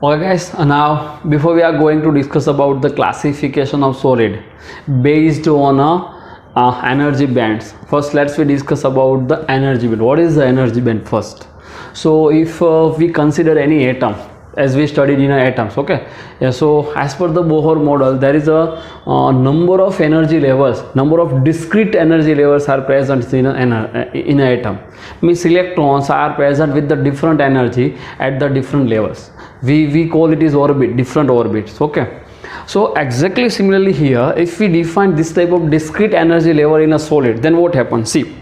Okay guys, now before we are going to discuss about the classification of solid based on energy bands, first let's we discuss about the energy band. What is the energy band first? So if we consider any atom, as we studied in atoms, okay, yeah, so as per the Bohr model there is a number of energy levels, number of discrete energy levels are present in an atom. Means electrons are present with the different energy at the different levels. We call it is orbit, different orbits, okay. So exactly similarly here, if we define this type of discrete energy level in a solid, then what happens? See,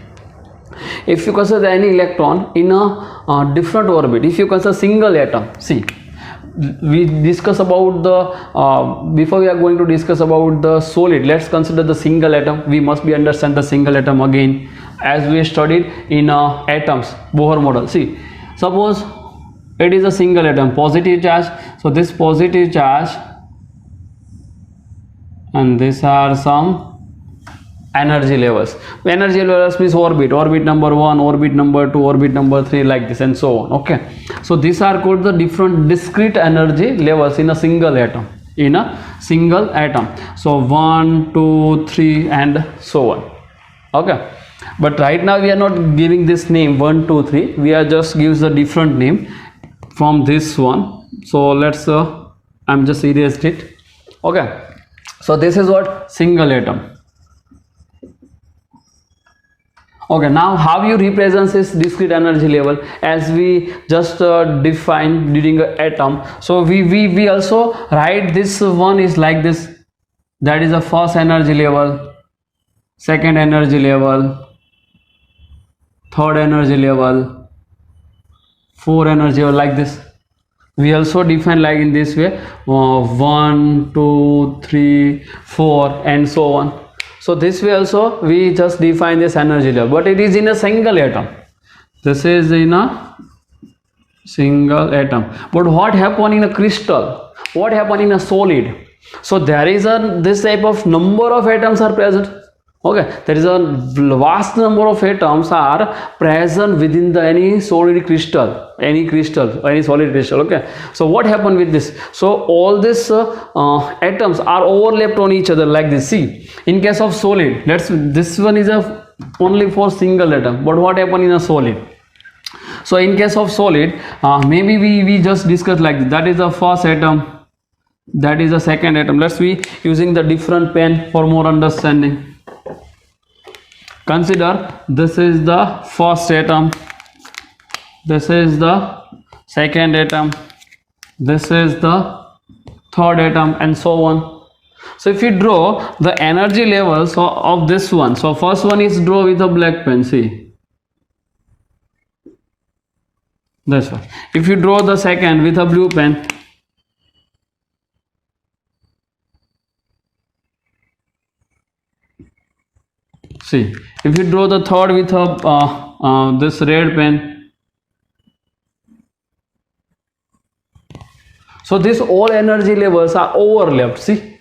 if you consider any electron in a different orbit, if you consider single atom, see, we discuss about the before we are going to discuss about the solid, let's consider the single atom. We must be understand the single atom again, as we studied in atoms Bohr model. See, suppose it is a single atom, positive charge, so this positive charge and these are some energy levels. Energy levels means orbit number 1, orbit number 2, orbit number 3, like this and so on, okay. So these are called the different discrete energy levels in a single atom, so 1, 2, 3 and so on, okay. But right now we are not giving this name 1, 2, 3, we are just gives a different name from this one. So let's I'm just erased it, okay. So this is what single atom. Okay, now how you represent this discrete energy level, as we just defined during an atom. So we also write this one is like this, that is the first energy level, second energy level, third energy level, fourth energy level, like this. We also define like in this way, 1, 2, 3, 4 and so on. So this way also we just define this energy level, but it is in a single atom. This is in a single atom. But what happen in a crystal? What happen in a solid? So there is this type of number of atoms are present. Okay, there is a vast number of atoms are present within the any solid crystal, any solid crystal, okay. So what happened with this? So all these atoms are overlapped on each other like this. See, in case of solid, this one is only for single atom, but what happened in a solid? So in case of solid, maybe we just discussed like this. That is the first atom, that is the second atom. Let's be using the different pen for more understanding. Consider this is the first atom, this is the second atom, this is the third atom and so on. So if you draw the energy levels of this one, so first one is draw with a black pen, see, this one. If you draw the second with a blue pen, see, if you draw the third with a this red pen, so this all energy levels are overlapped. See,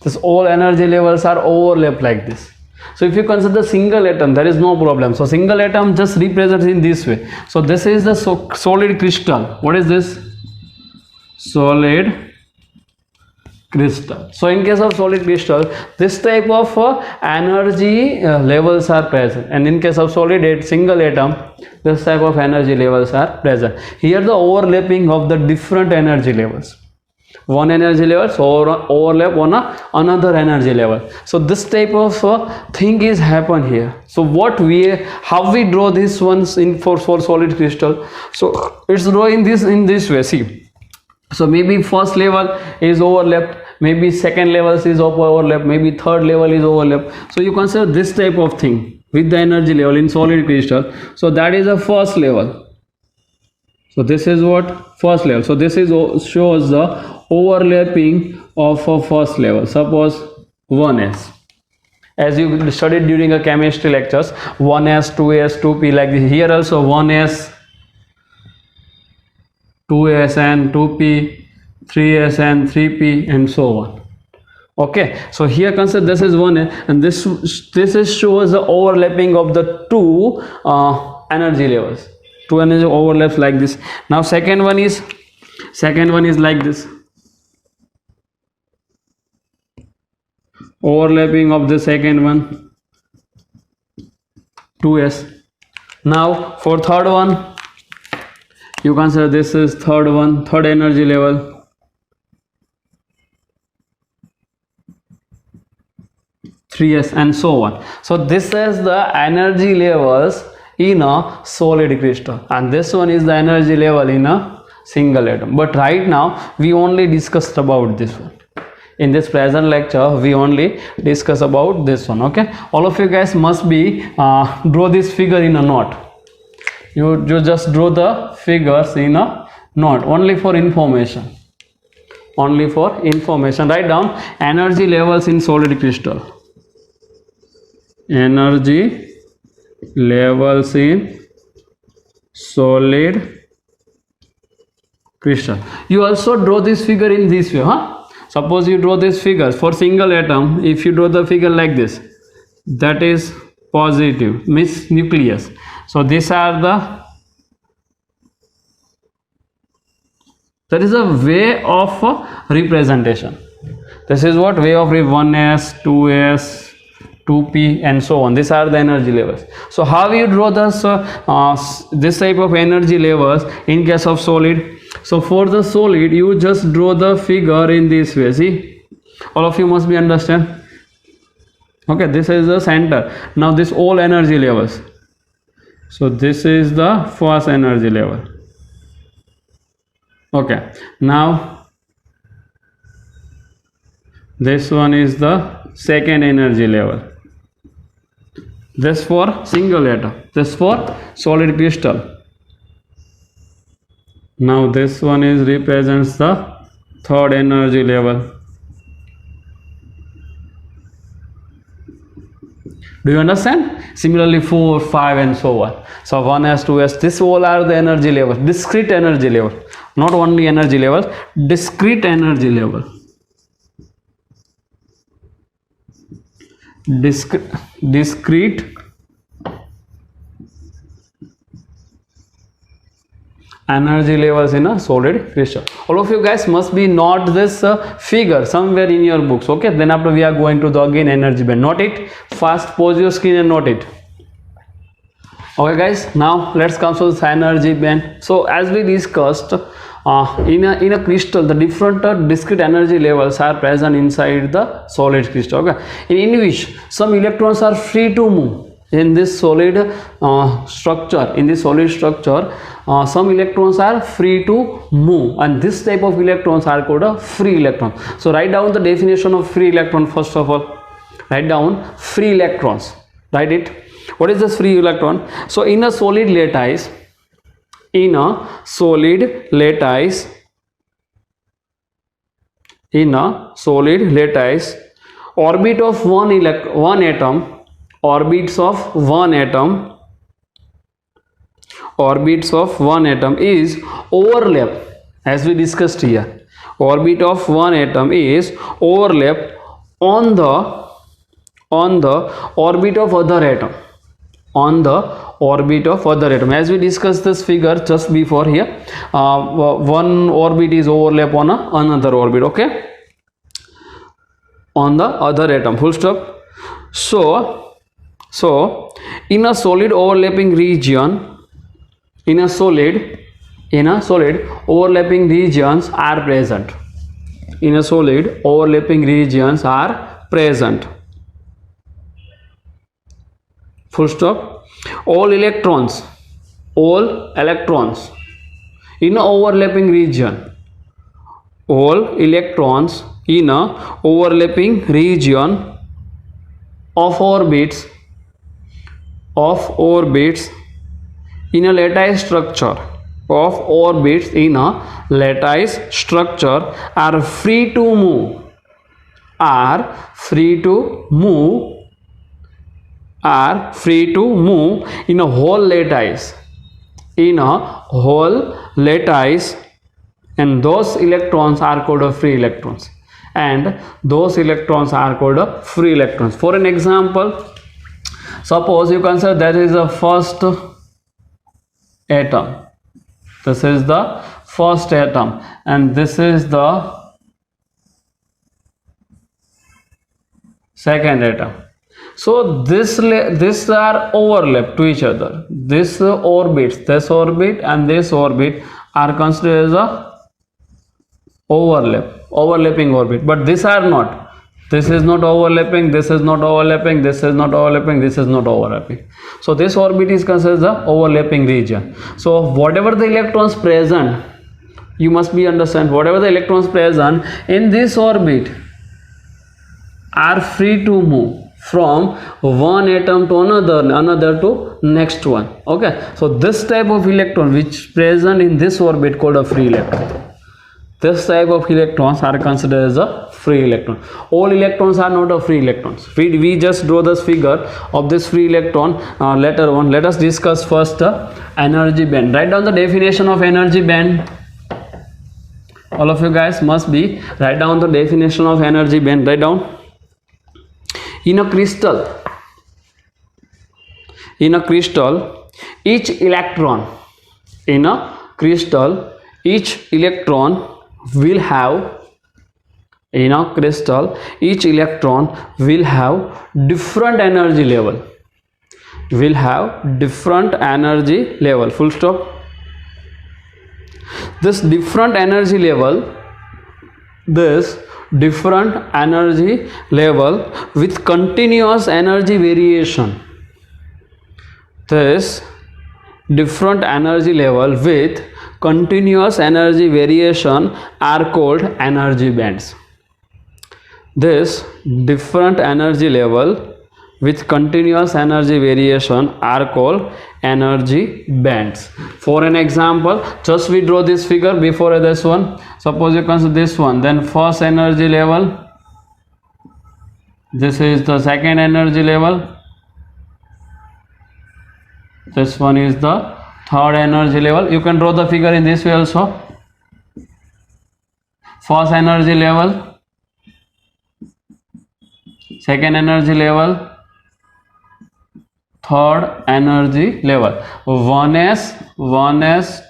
this all energy levels are overlapped like this. So if you consider single atom, there is no problem. So single atom just represents in this way. So this is the solid crystal. What is this? Solid crystal. So in case of solid crystal, this type of energy levels are present, and in case of solid single atom, this type of energy levels are present. Here the overlapping of the different energy levels. One energy level overlap on another energy level. So this type of thing is happen here. So how we draw this ones in for solid crystal? So it's draw in this way. See, so maybe first level is overlapped, maybe second level is overlap, maybe third level is overlap. So you consider this type of thing with the energy level in solid crystal. So that is the first level. So this is what first level. So this is shows the overlapping of a first level. Suppose 1s, as you studied during a chemistry lectures, 1s, 2s, 2p, like this. Here also 1s, 2s and 2p, 3s and 3p and so on. Okay, so here consider this is 1, and this is shows the overlapping of the two energy levels. Two energy overlaps like this. Now second one is Second one is like this, overlapping of the second one, 2s. Now for third one, you consider this is third one, third energy level, 3s, and so on. So this is the energy levels in a solid crystal, and this one is the energy level in a single atom. But right now we only discussed about this one. In this present lecture we only discuss about this one. Okay, all of you guys must be draw this figure in a knot. You just draw the figures in a knot, only for information, only for information. Write down energy levels in solid crystal, energy levels in solid crystal. You also draw this figure in this way, suppose you draw this figure for single atom. If you draw the figure like this, that is positive, means nucleus. So these are that is a way of representation. This is what way of 1s, 2s, 2p, and so on. These are the energy levels. So how you draw this type of energy levels in case of solid? So for the solid, you just draw the figure in this way. See, all of you must be understand. Okay, this is the center. Now this all energy levels. So this is the first energy level. Okay, now this one is the second energy level. This for single atom, this for solid crystal. Now this one is represents the third energy level. Do you understand? Similarly 4, 5, and so on. So 1s, 2s, this all are the energy levels, discrete energy level, not only energy level, discrete energy level. Discrete energy levels in a solid crystal. All of you guys must be note this figure somewhere in your books. Okay, then after we are going to the again energy band. Note it. First pause your screen and note it. Okay guys, now let's come to this energy band. So as we discussed, in a crystal, the different discrete energy levels are present inside the solid crystal. Okay, in which some electrons are free to move in this solid structure. In this solid structure, some electrons are free to move, and this type of electrons are called a free electron. So write down the definition of free electron. First of all, write down free electrons. Write it. What is this free electron? So in a solid lattice, orbit of one atom is overlap, as we discussed here. Orbit of one atom is overlap on the orbit of other atom. As we discussed this figure just before here, one orbit is overlap on another orbit. Okay, on the other atom, full stop. So in a solid overlapping region, overlapping regions are present. Full stop. All electrons in a overlapping region. All electrons in a overlapping region of orbits in a lattice structure. Are free to move in a whole lattice, and those electrons are called free electrons, For an example, suppose you consider that is the first atom. This is the first atom, and this is the second atom. So this are overlap to each other. This orbit and this orbit are considered as a overlapping orbit, but these are not. This is not overlapping, this is not overlapping, this is not overlapping, this is not overlapping. So this orbit is considered the overlapping region. So whatever the electrons present, you must be understand, whatever the electrons present in this orbit are free to move from one atom to another to next one. Okay, so this type of electron which present in this orbit called a free electron. This type of electrons are considered as a free electron. All electrons are not a free electrons. We just draw this figure of this free electron later on. Let us discuss first energy band. Write down the definition of energy band. All of you guys must be write down the definition of energy band. Write down. In a crystal, each electron will have different energy level. Full stop. This different energy level with continuous energy variation. This different energy level with continuous energy variation are called energy bands. This different energy level with continuous energy variation are called energy bands. For an example, just we draw this figure before this one. Suppose you consider this one, then first energy level, this is the second energy level, this one is the third energy level. You can draw the figure in this way also. First energy level, second energy level, third energy level. 1s,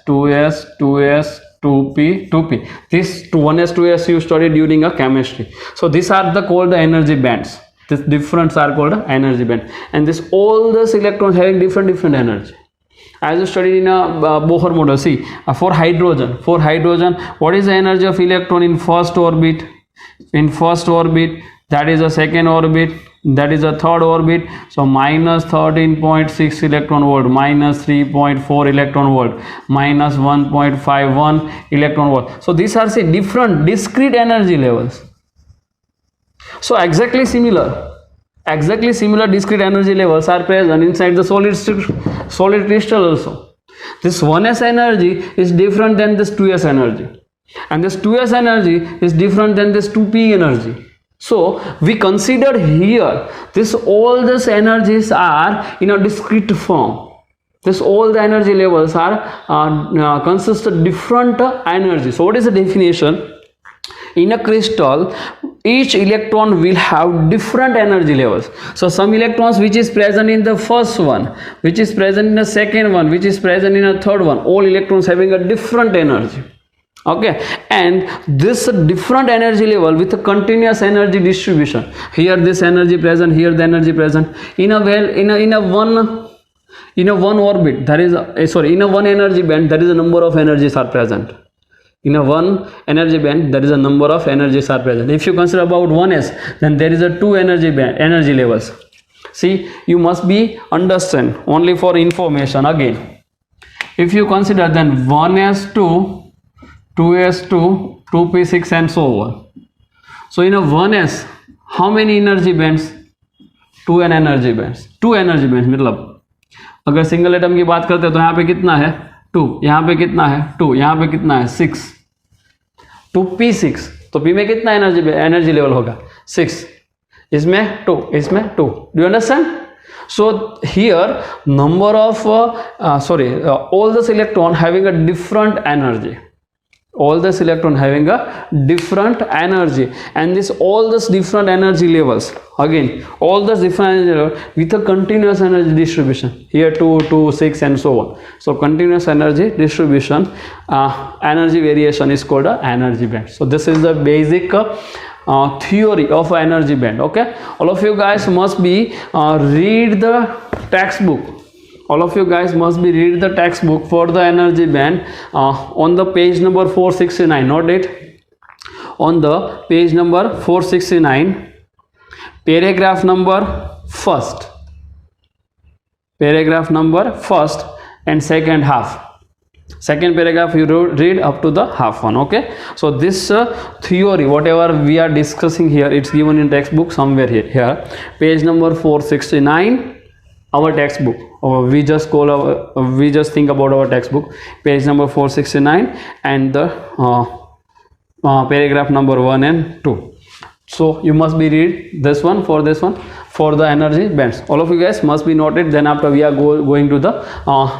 2s, 2p, 2p. This 1s, 2s you studied during a chemistry. So these are called the energy bands. These different are called energy band, and this all these electrons having different energy. As you studied in a Bohr model, see for hydrogen, what is the energy of electron in first orbit? In first orbit, that is the second orbit, that is the third orbit. So minus 13.6 electron volt, minus 3.4 electron volt, minus 1.51 electron volt. So these are say different discrete energy levels. So exactly similar discrete energy levels are present inside the solid crystal also. This 1s energy is different than this 2s energy, and this 2s energy is different than this 2p energy. So we consider here all these energies are in a discrete form. All the energy levels are consist of different energy. So what is the definition? In a crystal, each electron will have different energy levels. So some electrons which is present in the first one, which is present in the second one, which is present in the third one, all electrons having a different energy. Okay, and this different energy level with a continuous energy distribution. Here this energy present, here the energy present. In a one orbit, there is in a one energy band, there is a number of energies are present. In a one energy band, there is a number of energies are present. If you consider about 1s, then there is a two energy levels. See, you must be understand only for information again. If you consider then 1s2, 2s2, 2p6 and so on. So in a 1s, how many energy bands? 2 energy bands. 2 energy bands मतलब अगर single atom की बात करते हैं तो यहाँ पे कितना है 2, यहाँ पे कितना है 2, यहाँ पे कितना है 6, 2p6, तो p में कितना एनर्जी लेवल होगा 6, इसमें 2, इसमें 2. Do you understand? So here number of all this electron having a different energy. all this electron having a different energy, and this all this different energy levels, again all this different energy level with a continuous energy distribution, here 2 2 6 and so on. So continuous energy distribution, energy variation is called a energy band. So this is the basic theory of energy band. Okay, all of you guys must be read the textbook. All of you guys must be read the textbook for the energy band on the page number 469. Note it, on the page number 469, paragraph number first, paragraph number first and second half. Second paragraph you read up to the half one. Okay, so this theory whatever we are discussing here, it's given in textbook somewhere here page number 469, our textbook. We just call our, we just think about our textbook, page number 469 and the paragraph number 1 and 2. So you must be read this one for the energy bands. All of you guys must be noted. Then after we are going to the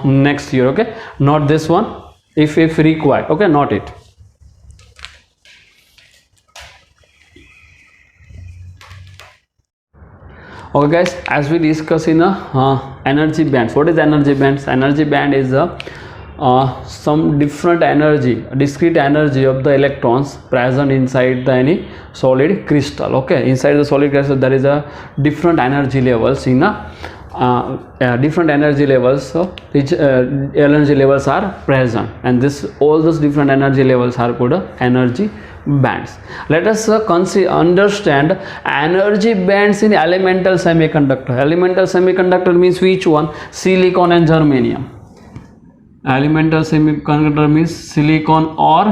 next year. Okay, not this one if required. Okay, not it. Okay guys, as we discuss in energy bands, what is energy bands? Energy band is some different energy, discrete energy of the electrons present inside the any solid crystal. Okay, inside the solid crystal there is a different energy levels in a different energy levels, so which energy levels are present, and this all those different energy levels are called energy bands. Let us understand energy bands in elemental semiconductor. Elemental semiconductor means which one? Silicon and germanium. Elemental semiconductor means silicon or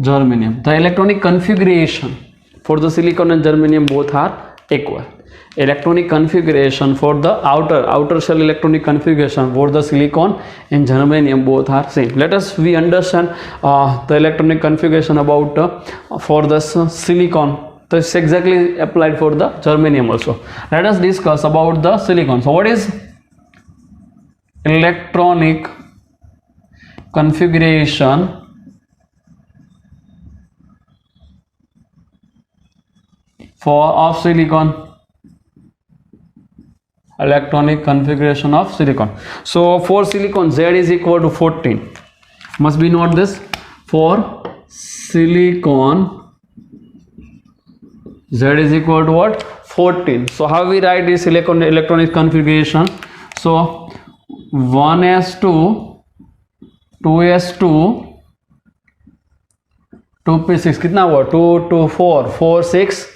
germanium. The electronic configuration for the silicon and germanium both are equal. Electronic configuration for the outer shell electronic configuration for the silicon and germanium both are same. Let us we understand the electronic configuration about for the silicon. This exactly applied for the germanium also. Let us discuss about the silicon. So what is electronic configuration of silicon? Electronic configuration of silicon. So for silicon, Z is equal to 14. Must be note this. For silicon, Z is equal to what? 14. So how we write this silicon electronic configuration? So 1s2, 2s2, 2p6. कितना हुआ? 2, 2, 4, 4, 6,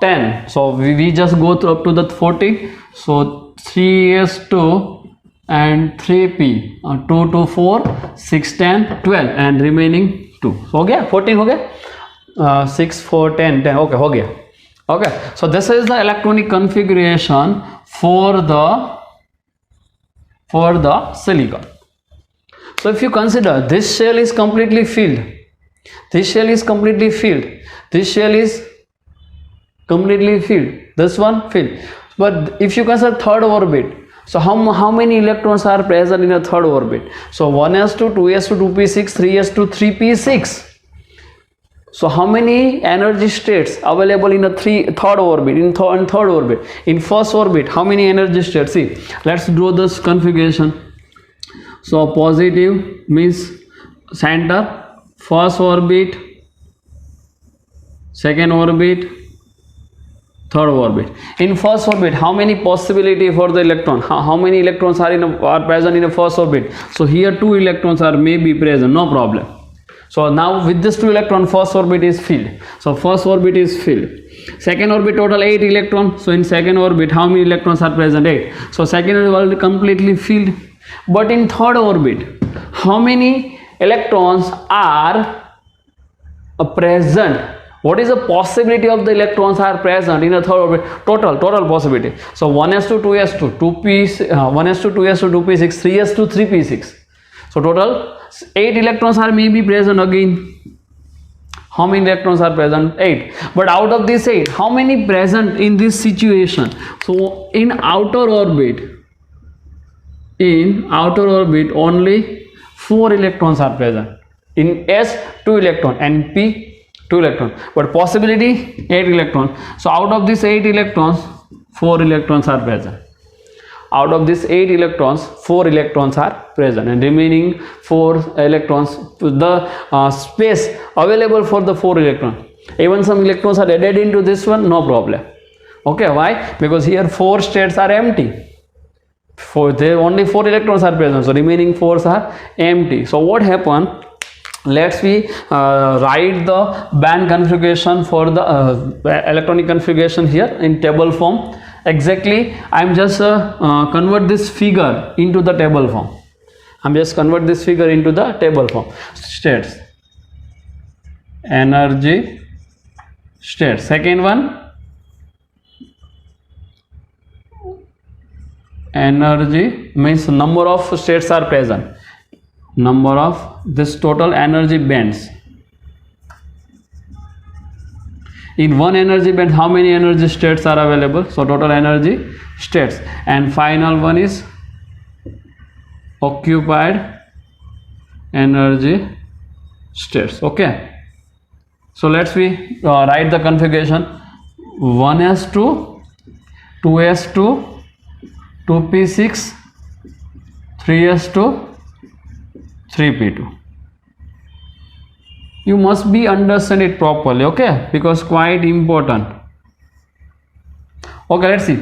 10. So we just go through up to the 40. So 3s2 and 3p, 2, 2, 4, 6, 10, 12 and remaining 2. हो गया? 14 हो गया? 6, 4, 10, 10. Okay, हो गया. Okay. So this is the electronic configuration for the silicon. So if you consider this shell is completely filled, this shell is completely filled, this shell is completely filled, this one filled. But if you consider third orbit, so how many electrons are present in a third orbit? So 1s2, 2s2, 2p6, 3s2, 3p6. So how many energy states available in a third orbit? In third orbit, in first orbit, how many energy states? See, let's draw this configuration. So positive means center, first orbit, second orbit, third orbit. In first orbit, how many possibility for the electron? How many electrons are present in the first orbit? So here 2 electrons are maybe present, no problem. So now with this 2 electron, first orbit is filled. So first orbit is filled. Second orbit total 8 electrons. So in second orbit, how many electrons are present? 8. So second orbit completely filled. But in third orbit, how many electrons are present? What is the possibility of the electrons are present in a third orbit? Total possibility. So 1s2, 2s2, 2p, 1s2, 2s2, 2p6, 3s2, 3p6. So total 8 electrons are maybe present again. How many electrons are present? 8. But out of this 8, how many present in this situation? So in outer orbit, only 4 electrons are present. In S, 2 electron, and P, 2 electron. But possibility 8 electron. So out of these 8 electrons, 4 electrons are present. Out of these 8 electrons, 4 electrons are present, and remaining 4 electrons, the space available for the 4 electrons. Even some electrons are added into this one, no problem. Okay, why? Because here 4 states are empty. There only 4 electrons are present, so remaining 4s are empty. So what happened? Let's we write the band configuration for the electronic configuration here in table form. Exactly, I'm just convert this figure into the table form. I'm just convert this figure into the table form. States, energy state. Second one, energy means number of states are present. Number of this total energy bands. In one energy band, how many energy states are available? So total energy states. And final one is occupied energy states. Okay. So let's we write the configuration. 1s2, 2s2, 2p6, 3s2, 3p2. You must be understand it properly, okay, because quite important. Okay, let's see.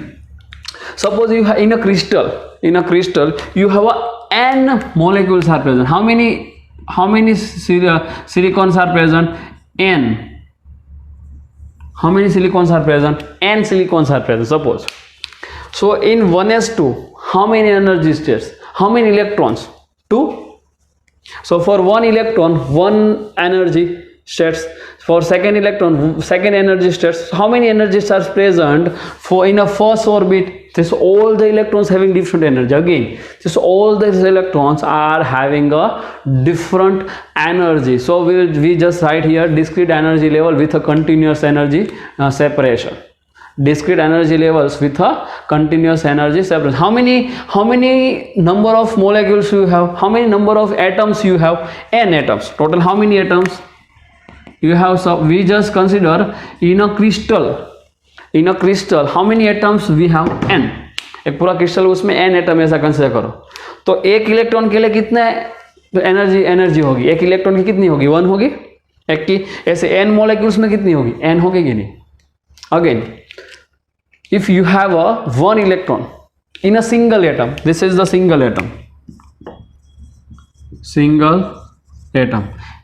Suppose you have in a crystal you have a n molecules are present. How many silicons are present? N. How many silicons are present? N silicons are present, suppose. So in 1s2, how many energy states? How many electrons? 2. So for one electron, one energy states. For second electron, second energy states. How many energies are present for in a first orbit? This all the electrons having different energy. Again, this all these electrons are having a different energy. So we just write here discrete energy level with a continuous energy separation. Discrete energy levels with a continuous energy separation. How many number of molecules you have? How many number of atoms you have? N atoms. Total how many atoms you have? So we just consider in a crystal how many atoms we have? N. एक पूरा crystal उसमें n atom ऐसा consider करो, तो एक electron के लिए कितने एनर्जी होगी? एक इलेक्ट्रॉन की कितनी होगी? 1 होगी। एक की ऐसे n मॉलिक्यूल्स में कितनी होगी? n होगी कि नहीं? Again, if you have a one electron in a single atom, this is the single atom,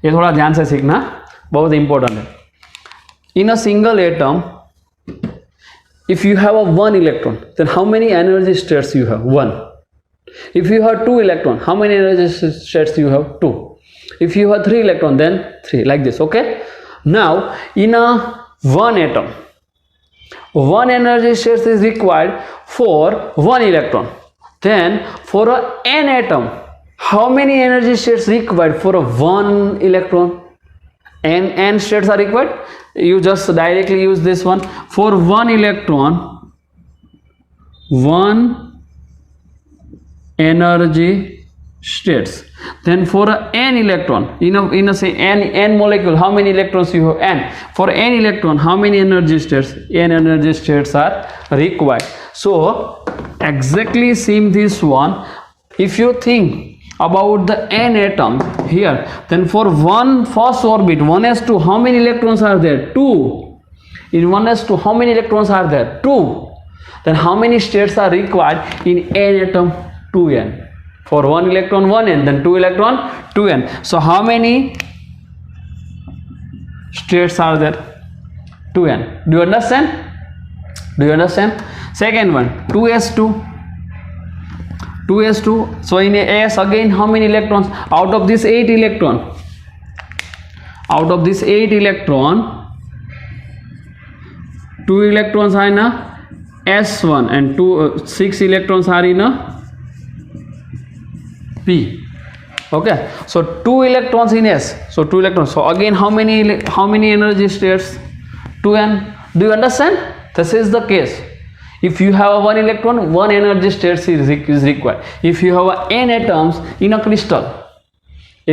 ये थोड़ा ध्यान से सीखना, बहुत इंपॉर्टेंट है. In a single atom, if you have a one electron, then how many energy states you have? 1. If you have 2 electron, how many energy states you have? 2. If you have 3 electron, then 3, like this. Okay, now in a one atom, one energy state is required for 1 electron. Then for a n atom, how many energy states required for a 1 electron? N states are required. You just directly use this one. For 1 electron, 1 energy states. Then for a n electron, in a say n molecule, how many electrons you have? N. For n electron, how many energy states? N energy states are required. So exactly same this one. If you think about the n atom here, then for one first orbit 1s2, how many electrons are there? 2. In 1s2, how many electrons are there? 2. Then how many states are required in n atom? 2n. For 1 electron 1n, then 2 electron 2n. So how many states are there? 2n. Do you understand? Second one, 2s2. So in S again, how many electrons? Out of this 8 electron, 2 electrons are in a S1 and 6 electrons are in a P. Okay, so 2 electrons in S, so 2 electrons. So again, how many energy states? 2n. Do you understand? This is the case. If you have a 1 electron, 1 energy state is required. If you have n atoms in a crystal,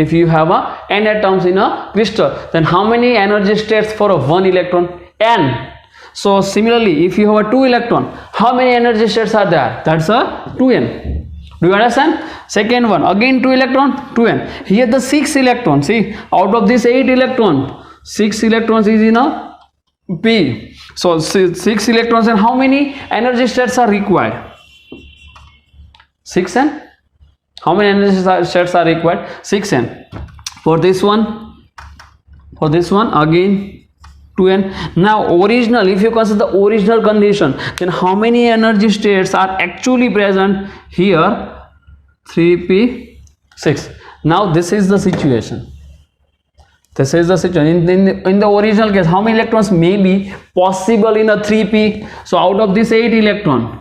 If you have a n atoms in a crystal, then how many energy states for a one electron? N. So similarly, if you have a 2 electron, how many energy states are there? That's a 2n. Do you understand? Second one, again 2 electron, 2n. Here the 6 electron. See, out of this 8 electron, 6 electrons is in a p. So 6 electrons, and how many energy states are required? 6n. How many energy states are required? 6n. For this one again 2n. Now original, if you consider the original condition, then how many energy states are actually present here? 3p6. Now this is the situation. In the original case, how many electrons may be possible in a 3p? So out of this 8 electron,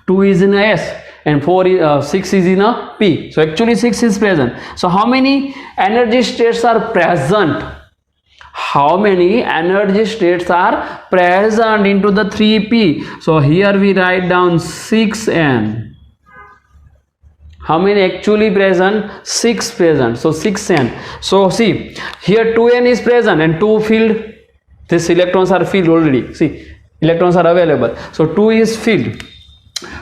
2 is in a s and 6 is in a p. So actually 6 is present. So how many energy states are present? How many energy states are present into the 3p? So here we write down 6n. How many actually present? 6 present. So 6n. So see, here 2n is present and 2 filled. These electrons are filled already. See, electrons are available. So 2 is filled.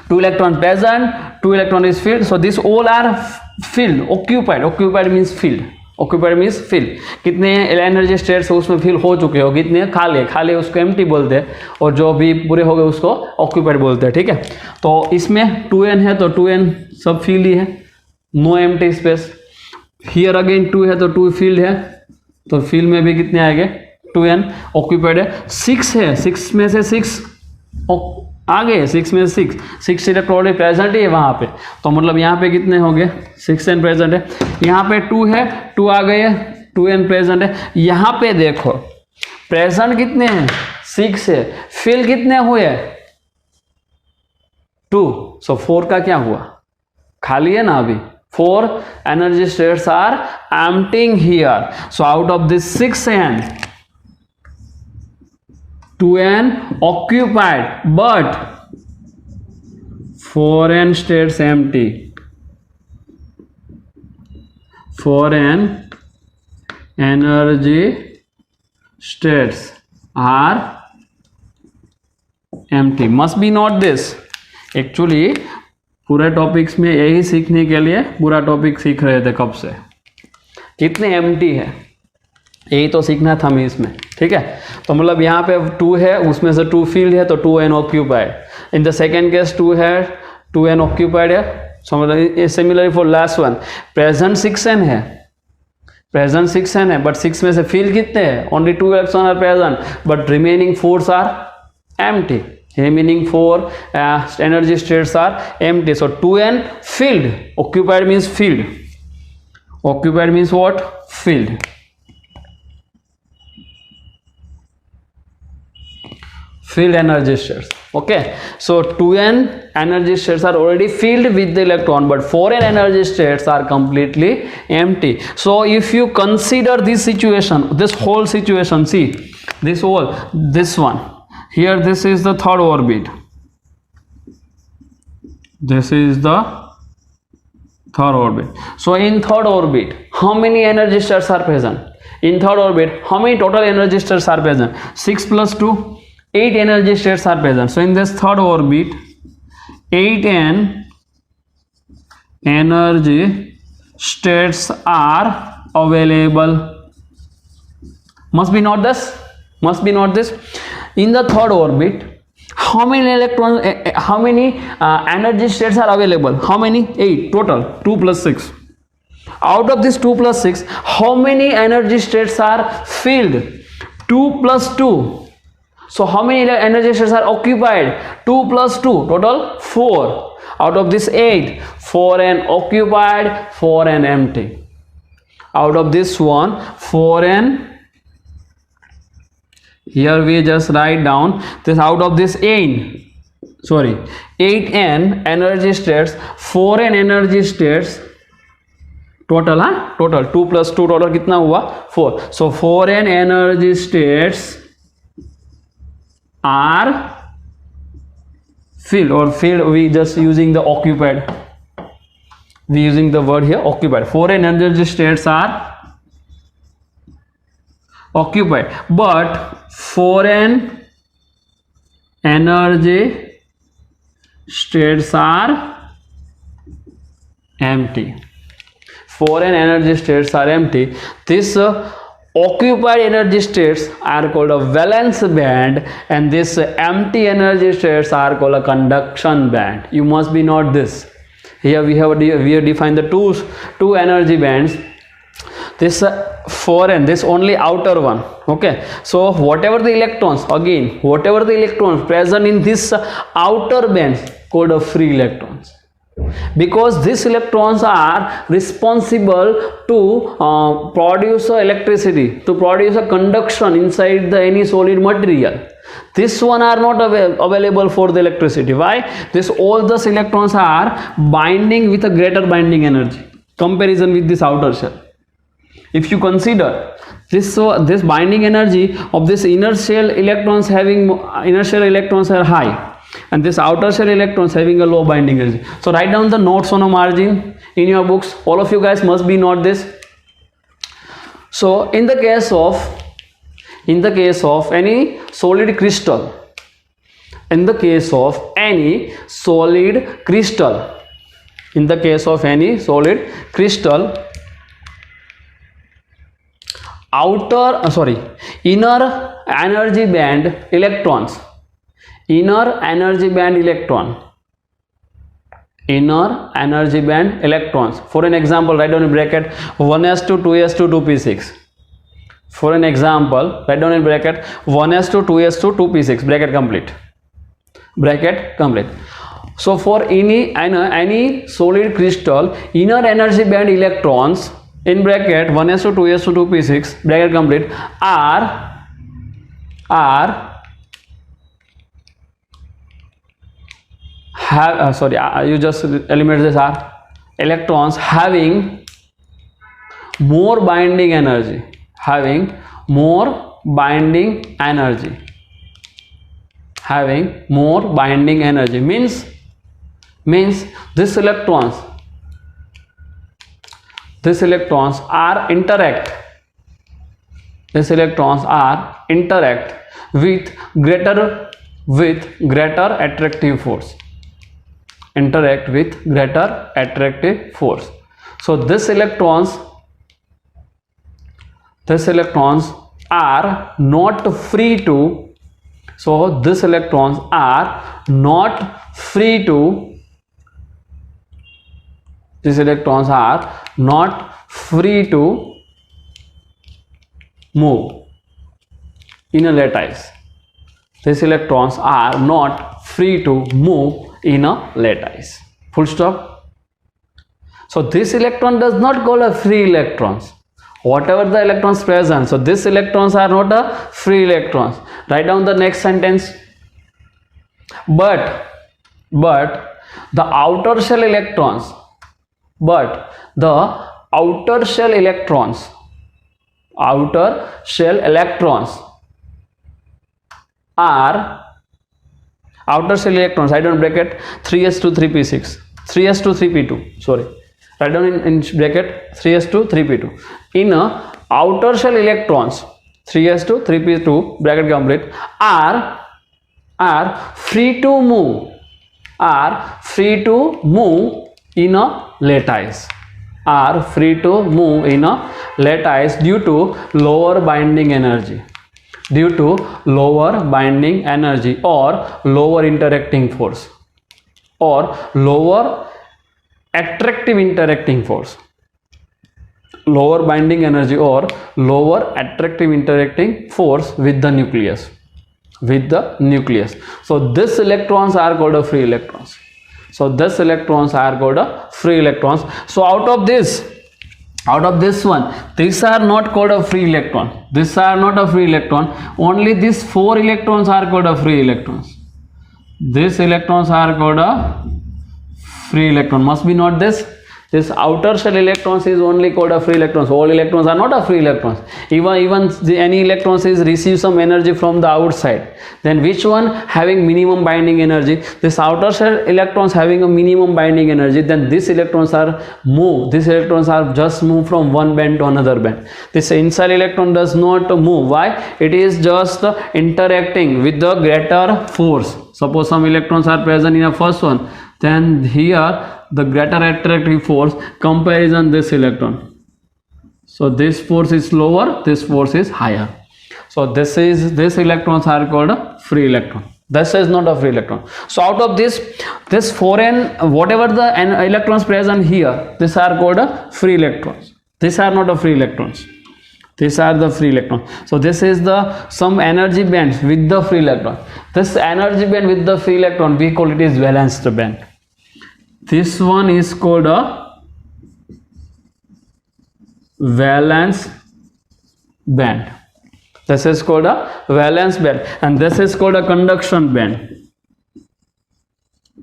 2 electron present, 2 electron is filled. So these all are filled, occupied. Occupied means filled. Occupied means fill. कितने energy states उसमें fill हो चुके हो, कितने खाली खाली उसको empty बोलते हैं, और जो भी पूरे हो गए उसको ऑक्यूपाइड बोलते हैं. ठीक है, तो इसमें 2n है तो 2n सब फील्ड ही है, no empty space. Here again 2 है तो 2 फील्ड है, तो फील्ड में भी कितने आएंगे? 2n. ऑक्यूपाइड है 6 है, 6 में से 6 आ गए, 6 में 6 इलेक्ट्रॉन ऑलरेडी प्रेजेंट ही है वहाँ पे, तो मतलब यहाँ पे कितने हो गए? 6n प्रेजेंट है. यहाँ पे 2 है, 2 आ गए, 2n प्रेजेंट है. यहाँ पे देखो प्रेजेंट कितने हैं? 6 है. फिल कितने हुए? 2. सो 4 का क्या हुआ? खाली है ना अभी. 4 energy states are emptying here. So out of this 6n, 2n occupied, but 4n states empty. 4n energy states are empty. Must be not this. Actually पूरे टॉपिक्स में यही सीखने के लिए पूरा टॉपिक सीख रहे थे कब से, कितने एम्प्टी है यही तो सीखना था हमें इसमें. ठीक है, तो मतलब यहाँ पे 2 है, उसमें से 2 फील्ड है तो 2n occupied. In the second case 2 है, 2n ऑक्यूपाइड है. Similarly for last one, present 6n है, प्रेजेंट 6n है, बट 6 में से फील्ड कितने हैं? Only 2 electron are present, but remaining 4 are empty. remaining 4 energy states are empty. So 2n filled. Occupied means filled. Occupied means what? Filled. Filled energy states. Okay, so 2n energy states are already filled with the electron, but 4n energy states are completely empty. So if you consider this situation, this whole situation, see this whole, this one here, this is the third orbit, this is the third orbit. So in third orbit, how many energy states are present? In third orbit, how many total energy states are present? 6 plus 2, 8 energy states are present. So in this third orbit, 8n energy states are available. Must be not this. Must be not this. In the third orbit, how many electrons? How many energy states are available? How many? 8 total. 2 plus 6. Out of this 2 plus 6, how many energy states are filled? 2 plus 2. So how many energy states are occupied? 2 plus 2, total 4. Out of this 8, 4n occupied, 4n empty. Out of this one, 4n, here we just write down this, out of this 8n energy states, 4n energy states, total total 2 plus 2 total कितना हुआ? 4. So 4n energy states are filled, or filled we just using the occupied. we using the word here occupied. Foreign energy states are occupied, but foreign energy states are empty. Foreign energy states are empty. This occupied energy states are called a valence band, and this empty energy states are called a conduction band. You must be note this. Here we have defined the two energy bands. This foreign, this only outer one. Okay, so whatever the electrons present in this outer bands called a free electrons, because these electrons are responsible to produce electricity, to produce a conduction inside the any solid material. This one are not available for the electricity. Why? All those electrons are binding with a greater binding energy comparison with this outer shell. If you consider this binding energy of this inner shell electrons are high, and this outer shell electrons having a low binding energy. So write down the notes on a margin in your books. All of you guys must be note this. So in the case of any solid crystal, inner energy band electrons, for an example, write down in bracket 1s2 2s2 2p6. For an example, write down in bracket 1s2 2s2 2p6, bracket complete. So for any solid crystal, inner energy band electrons in bracket 1s2 2s2 2p6, bracket complete, you just eliminate this r, electrons having more binding energy, means these electrons are interact with greater attractive force. So these electrons are not free to move in a lattice. Full stop. So this electron does not call a free electrons. Whatever the electrons present, so these electrons are not a free electrons. Write down the next sentence. But the outer shell electrons I don't bracket 3s2 3p6, 3s2 3p2, sorry, write down in bracket 3s2 3p2. In outer shell electrons 3s2 3p2, bracket complete, are free to move in a lattice, due to lower binding energy, or lower interacting force, or lower attractive interacting force. Lower binding energy or lower attractive interacting force with the nucleus. So these electrons are called a free electrons. So out of this one, these are not called a free electron. Only these 4 electrons are called a free electrons. These electrons are called a free electron. Must be not this. This outer shell electrons is only called a free electrons. All electrons are not a free electrons. Even any electrons is receive some energy from the outside. Then which one having minimum binding energy? This outer shell electrons having a minimum binding energy. Then these electrons are move. These electrons are just move from one band to another band. This inside electron does not move. Why? It is just interacting with the greater force. Suppose some electrons are present in a first one. Then here the greater attractive force comparison this electron. So this force is lower, this force is higher. So this electrons are called a free electron. This is not a free electron. So out of this foreign whatever the electrons present here, these are called a free electrons. These are not a free electrons. These are the free electrons. So this is the some energy bands with the free electron. This energy band with the free electron we call it is valence band. This one is called a valence band. This is called a valence band, and this is called a conduction band.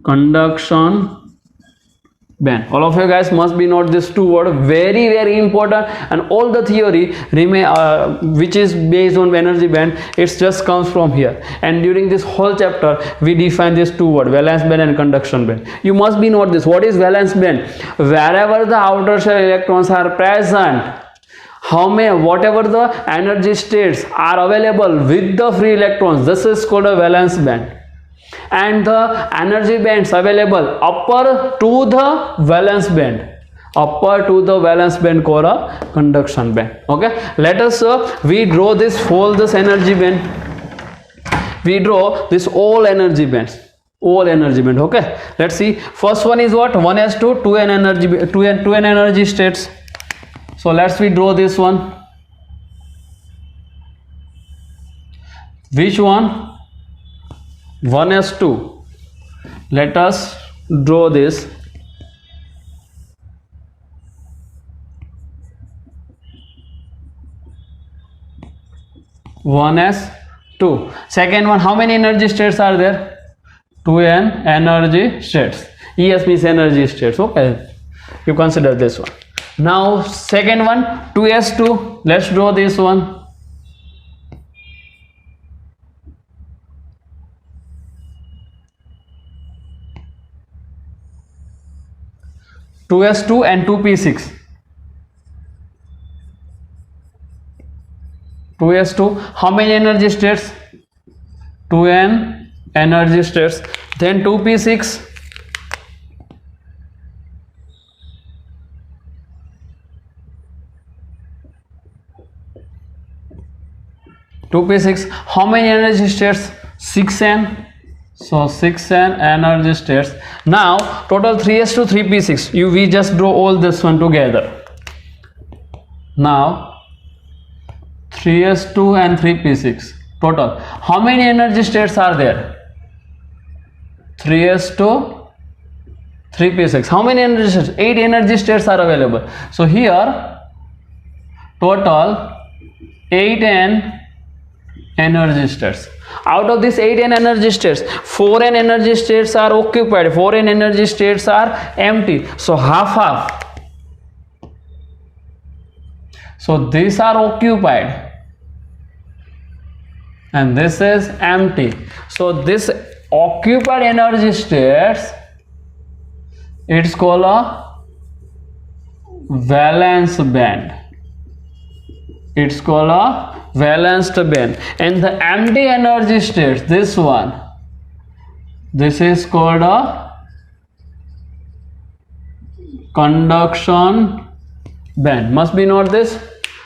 Conduction band. All of you guys must be note these two words, very very important, and all the theory remain which is based on energy band, it just comes from here. And during this whole chapter we define these two words, valence band and conduction band. You must be note this. What is valence band? Wherever the outer shell electrons are present, whatever the energy states are available with the free electrons, this is called a valence band. And the energy bands available upper to the valence band, upper to the valence band called a conduction band. Okay, let us we draw this whole this energy band. We draw this all energy bands, all energy band. Okay, let's see. First one is what? 1s2 2n energy, 2n energy states. So let's we draw this one. Which one? 1s2. Let us draw this. One s2. Second one, how many energy states are there? 2n energy states. Es means energy states. Okay, you consider this one. Now second one, 2s2. Let's draw this one. 2s2 and 2p6. 2s2, how many energy states? 2n energy states. Then 2p6, 2p6, how many energy states? 6n. So 6n energy states. Now total 3s2 3p6. We just draw all this one together. Now 3s2 and 3p6 total. How many energy states are there? 3s2 3p6. How many energy states? 8 energy states are available. So here total 8n energy states. Out of this 8n energy states, 4n energy states are occupied, 4n energy states are empty. So half. So these are occupied and this is empty. So this occupied energy states, it's called a valence band. It's called a valenced band. And the empty energy states, this one, this is called a conduction band. Must be note this.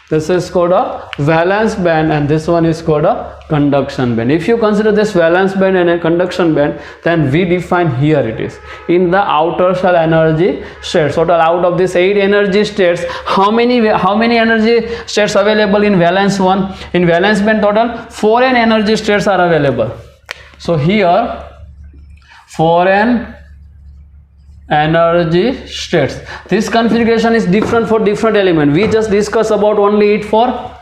This is called a valence band and this one is called a conduction band. If you consider this valence band and a conduction band, then we define here it is. In the outer shell energy states, total out of this 8 energy states, how many energy states available in valence one? In valence band total 4n energy states are available. So here 4n energy states. This configuration is different for different element. We just discuss about only it for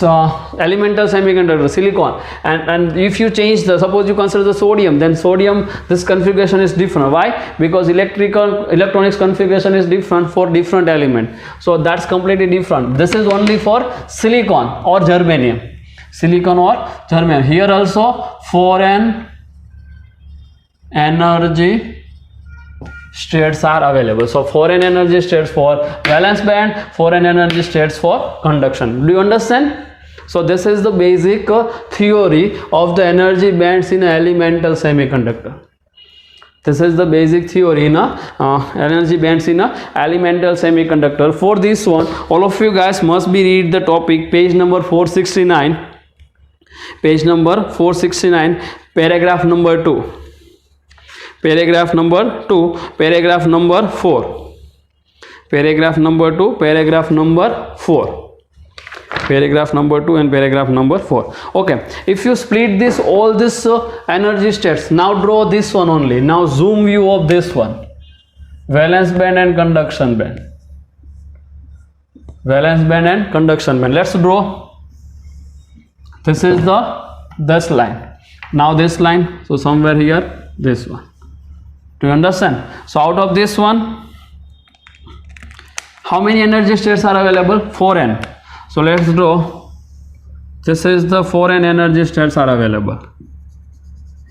elemental semiconductor silicon, and if you change the, suppose you consider the sodium, then sodium, this configuration is different. Why? Because electronics configuration is different for different element, so that's completely different. This is only for silicon or germanium, silicon or germanium. Here also foreign energy states are available. So foreign energy states for valence band, foreign energy states for conduction. Do you understand? So this is the basic theory of the energy bands in an elemental semiconductor. This is the basic theory in energy bands in a elemental semiconductor. For this one, all of you guys must be read the topic, page number 469, page number 469, paragraph number 2. Paragraph number 2, paragraph number 4, paragraph number 2, paragraph number 4, paragraph number 2 and paragraph number 4. Okay, if you split this, all this energy states, now draw this one only. Now zoom view of this one, valence band and conduction band, valence band and conduction band. Let's draw. This is this line, now this line, so somewhere here this one. Do you understand? So out of this one, how many energy states are available? 4n. So let's draw. This is the 4n energy states are available.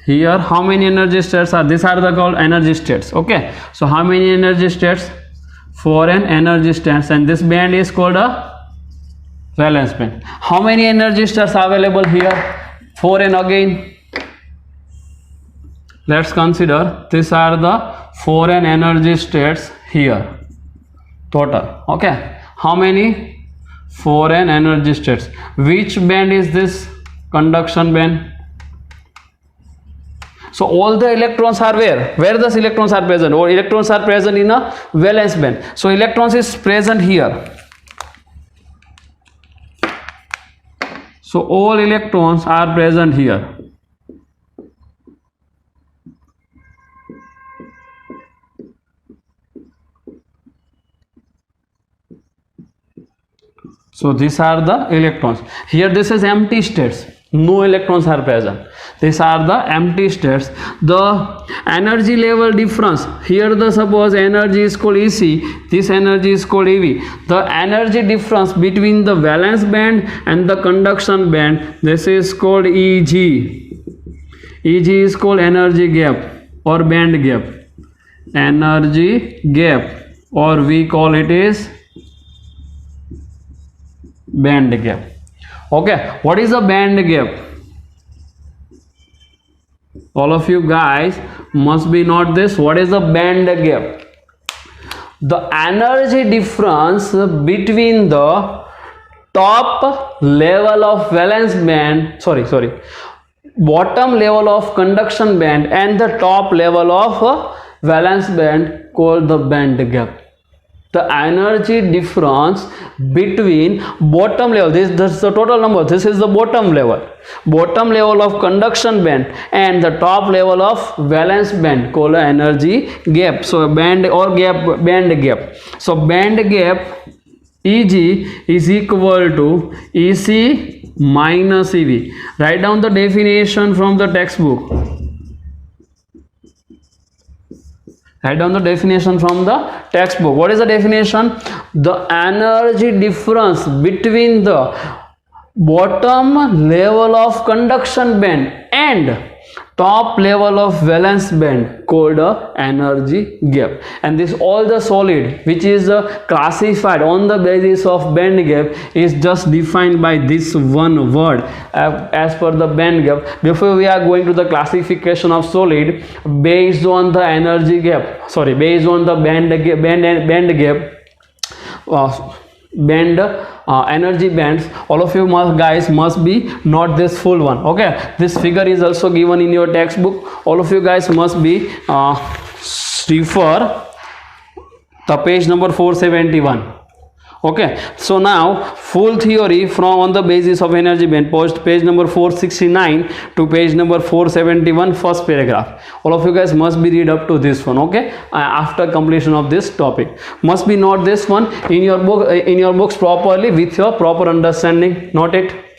Here how many energy states are? These are the called energy states. Okay. So how many energy states? 4n energy states, and this band is called a valence band. How many energy states are available here? 4n again. Let's consider these are the 4n energy states here total. Okay, how many? 4n energy states. Which band is this? Conduction band. So all the electrons are where the electrons are present, or electrons are present in a valence band. So electrons is present here. So all electrons are present here. So these are the electrons. Here this is empty states. No electrons are present. These are the empty states. The energy level difference. Here the suppose energy is called EC. This energy is called EV. The energy difference between the valence band and the conduction band. This is called EG. EG is called energy gap or band gap. Energy gap, or we call it is band gap. Okay, what is a band gap? All of you guys must be not this. What is the band gap? The energy difference between the top level of valence band, bottom level of conduction band and the top level of valence band, called the band gap. The energy difference between bottom level, this is the total number, this is the bottom level of conduction band and the top level of valence band, called energy gap. So band or gap, band gap. So band gap EG is equal to EC minus EV. Write down the definition from the textbook. Write down the definition from the textbook. What is the definition? The energy difference between the bottom level of conduction band and top level of valence band, called energy gap. And this all the solid which is classified on the basis of band gap is just defined by this one word as per the band gap. Before we are going to the classification of solid based on the energy gap, based on the band gap, energy bands, all of you guys must be not this full one. Okay, this figure is also given in your textbook. All of you guys must be refer the page number 471. Okay, so now full theory from on the basis of energy band, post page number 469 to page number 471, first paragraph. All of you guys must be read up to this one. Okay, after completion of this topic, must be note this one in your book, in your books properly with your proper understanding. Note it.